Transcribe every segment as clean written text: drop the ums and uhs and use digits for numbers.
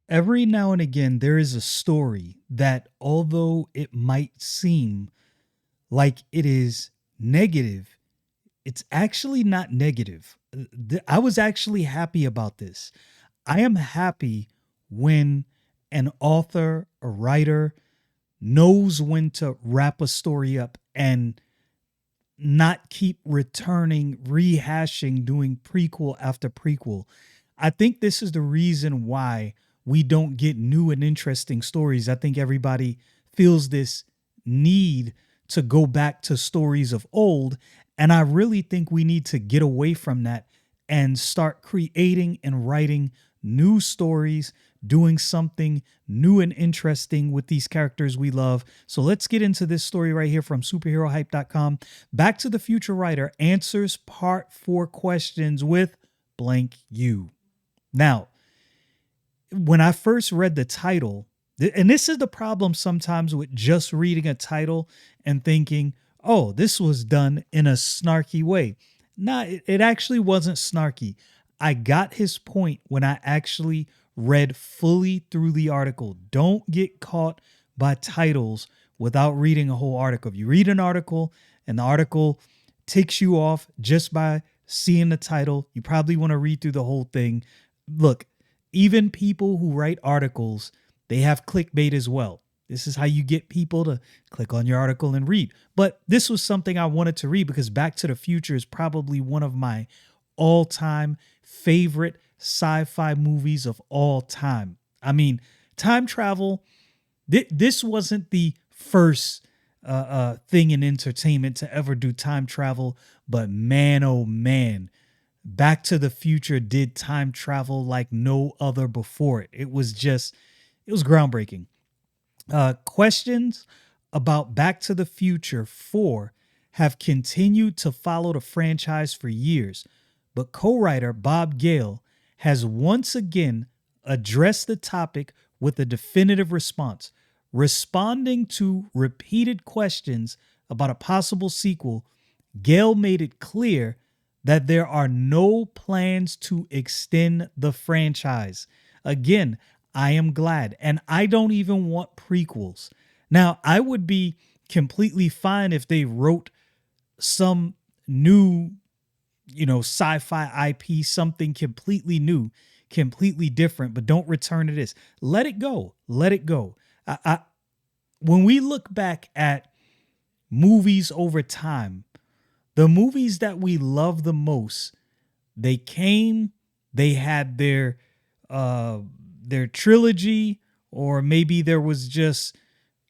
Every now and again, there is a story that, although it might seem like it is negative, it's actually not negative. I was actually happy about this. I am happy when an author, a writer knows when to wrap a story up and not keep returning, rehashing, doing prequel after prequel. I think this is the reason why we don't get new and interesting stories. I think everybody feels this need to go back to stories of old. And I really think we need to get away from that and start creating and writing new stories, doing something new and interesting with these characters we love. So let's get into this story right here from superherohype.com. Back to the Future Writer answers part 4 questions with blank you. Now, when I first read the title, and this is the problem sometimes with just reading a title and thinking, oh, this was done in a snarky way. Nah, it actually wasn't snarky. I got his point when I actually read fully through the article. Don't get caught by titles without reading a whole article. If you read an article and the article takes you off just by seeing the title, you probably want to read through the whole thing. Look, even people who write articles, they have clickbait as well. This is how you get people to click on your article and read. But this was something I wanted to read because Back to the Future is probably one of my all-time favorite sci-fi movies of all time. I mean, time travel, this wasn't the first thing in entertainment to ever do time travel, but man, oh man, Back to the Future did time travel like no other before it. It was groundbreaking. Questions about Back to the Future 4 have continued to follow the franchise for years, but co-writer Bob Gale has once again addressed the topic with a definitive response. Responding to repeated questions about a possible sequel, Gale made it clear that there are no plans to extend the franchise. Again, I am glad. And I don't even want prequels. Now, I would be completely fine if they wrote some new, sci-fi IP, something completely new, completely different, but don't return to this. Let it go. Let it go. When we look back at movies over time, the movies that we love the most, they came, they had their trilogy, or maybe there was just,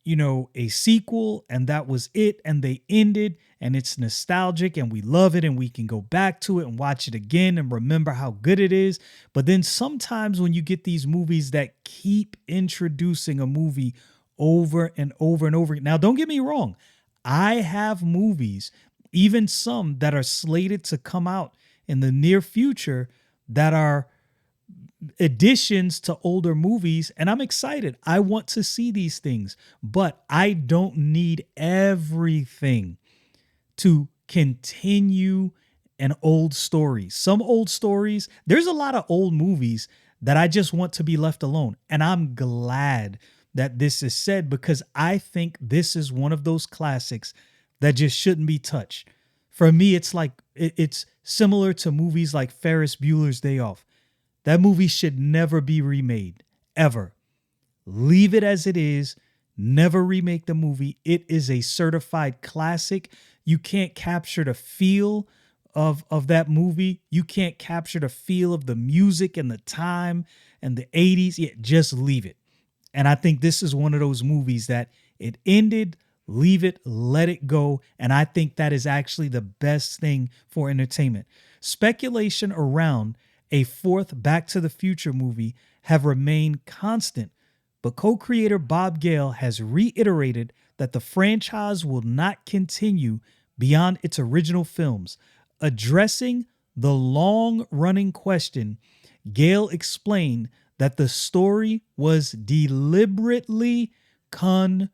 a sequel and that was it, and they ended, and it's nostalgic and we love it and we can go back to it and watch it again and remember how good it is. But then sometimes when you get these movies that keep introducing a movie over and over and over, now don't get me wrong, I have movies, even some that are slated to come out in the near future, that are additions to older movies, and I'm excited. I want to see these things, but I don't need everything to continue an old story. Some old stories, there's a lot of old movies that I just want to be left alone. And I'm glad that this is said, because I think this is one of those classics that just shouldn't be touched. For me, it's like it's similar to movies like Ferris Bueller's Day Off. That movie should never be remade, ever. Leave it as it is. Never remake the movie. It is a certified classic. You can't capture the feel of that movie. You can't capture the feel of the music and the time and the 80s. Yeah, just leave it. And I think this is one of those movies that it ended, leave it, let it go. And I think that is actually the best thing for entertainment. Speculation around a fourth Back to the Future movie have remained constant, but co-creator Bob Gale has reiterated that the franchise will not continue beyond its original films. Addressing the long-running question, Gale explained that the story was deliberately concluded.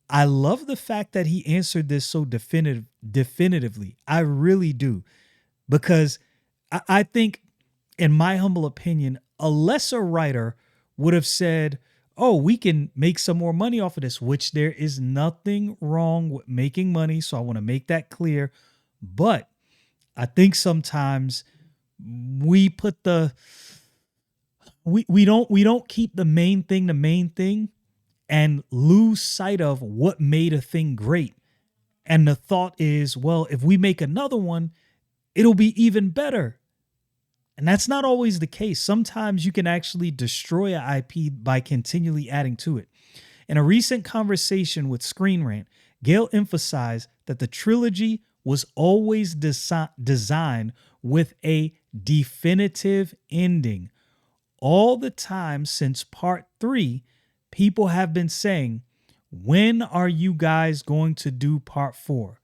I love the fact that he answered this so definitively. I really do. Because I think, in my humble opinion, A lesser writer would have said, oh, we can make some more money off of this, which there is nothing wrong with making money. So I want to make that clear. But I think sometimes we put the we don't keep the main thing and lose sight of what made a thing great. And the thought is, well, if we make another one, it'll be even better. And that's not always the case. Sometimes you can actually destroy an IP by continually adding to it. In a recent conversation with Screen Rant, Gale emphasized that the trilogy was always designed with a definitive ending. All the time since part 3, people have been saying, when are you guys going to do part 4?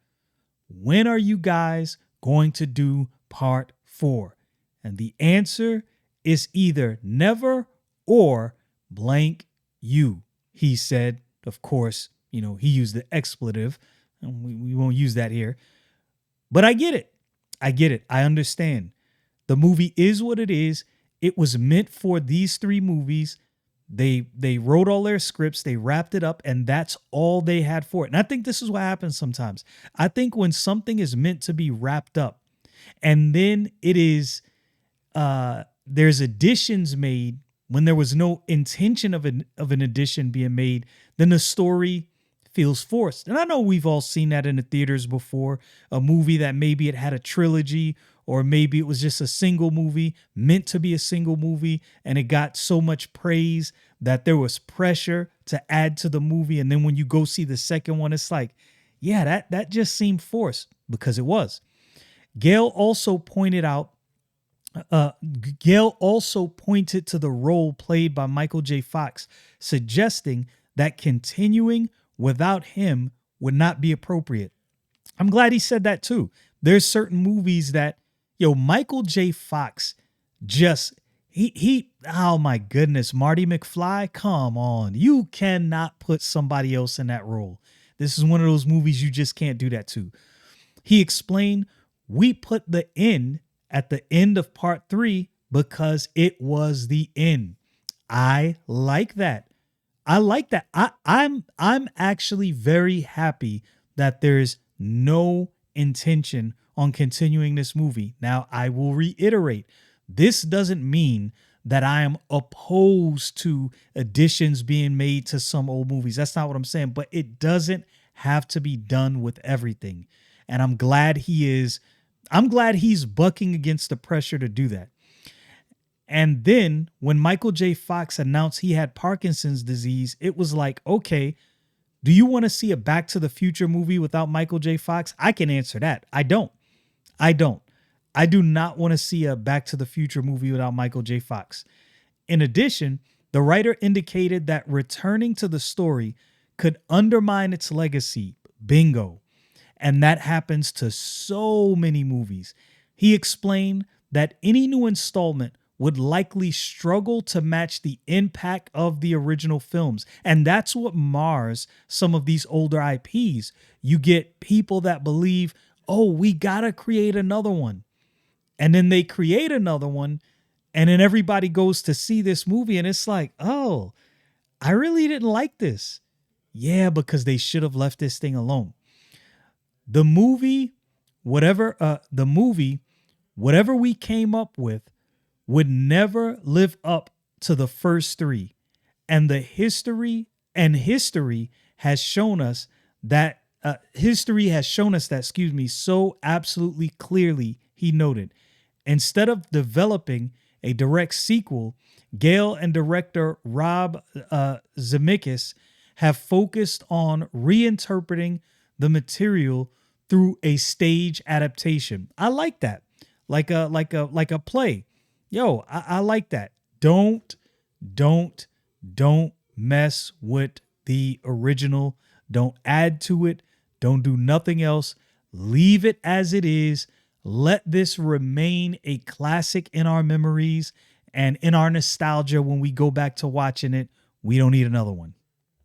When are you guys going to do part 4? And the answer is either never or blank you, he said. Of course, he used the expletive, and we won't use that here. But I get it. I understand. The movie is what it is. It was meant for these 3 movies. They wrote all their scripts, they wrapped it up, and that's all they had for it. And I think this is what happens sometimes. I think when something is meant to be wrapped up, and then it is there's additions made when there was no intention of an addition being made, then the story feels forced. And I know we've all seen that in the theaters before, a movie that maybe it had a trilogy, or maybe it was just a single movie meant to be a single movie, and it got so much praise that there was pressure to add to the movie. And then when you go see the second one, it's like, yeah, that just seemed forced, because it was. Gale also pointed to the role played by Michael J. Fox, suggesting that continuing without him would not be appropriate. I'm glad he said that too. There's certain movies that, Michael J. Fox just, oh my goodness, Marty McFly, come on. You cannot put somebody else in that role. This is one of those movies you just can't do that to. He explained, we put the end at the end of part 3 because it was the end. I like that. I'm actually very happy that there's no intention on continuing this movie. Now, I will reiterate, this doesn't mean that I am opposed to additions being made to some old movies. That's not what I'm saying, but it doesn't have to be done with everything. And I'm glad he's bucking against the pressure to do that. And then when Michael J. Fox announced he had Parkinson's disease, it was like, okay, do you want to see a Back to the Future movie without Michael J. Fox? I can answer that. I don't. I do not want to see a Back to the Future movie without Michael J. Fox. In addition, the writer indicated that returning to the story could undermine its legacy. Bingo. And that happens to so many movies. He explained that any new installment would likely struggle to match the impact of the original films. And that's what mars some of these older IPs. You get people that believe, oh, we gotta create another one. And then they create another one, and then everybody goes to see this movie, and it's like, oh, I really didn't like this. Yeah, because they should have left this thing alone. The movie, whatever we came up with, would never live up to the first 3. And history has shown us that, so absolutely clearly, he noted. Instead of developing a direct sequel, Gale and director Rob Zemeckis have focused on reinterpreting the material through a stage adaptation. I like that. Like a play. I like that. Don't mess with the original. Don't add to it. Don't do nothing else. Leave it as it is. Let this remain a classic in our memories and in our nostalgia when we go back to watching it. We don't need another one.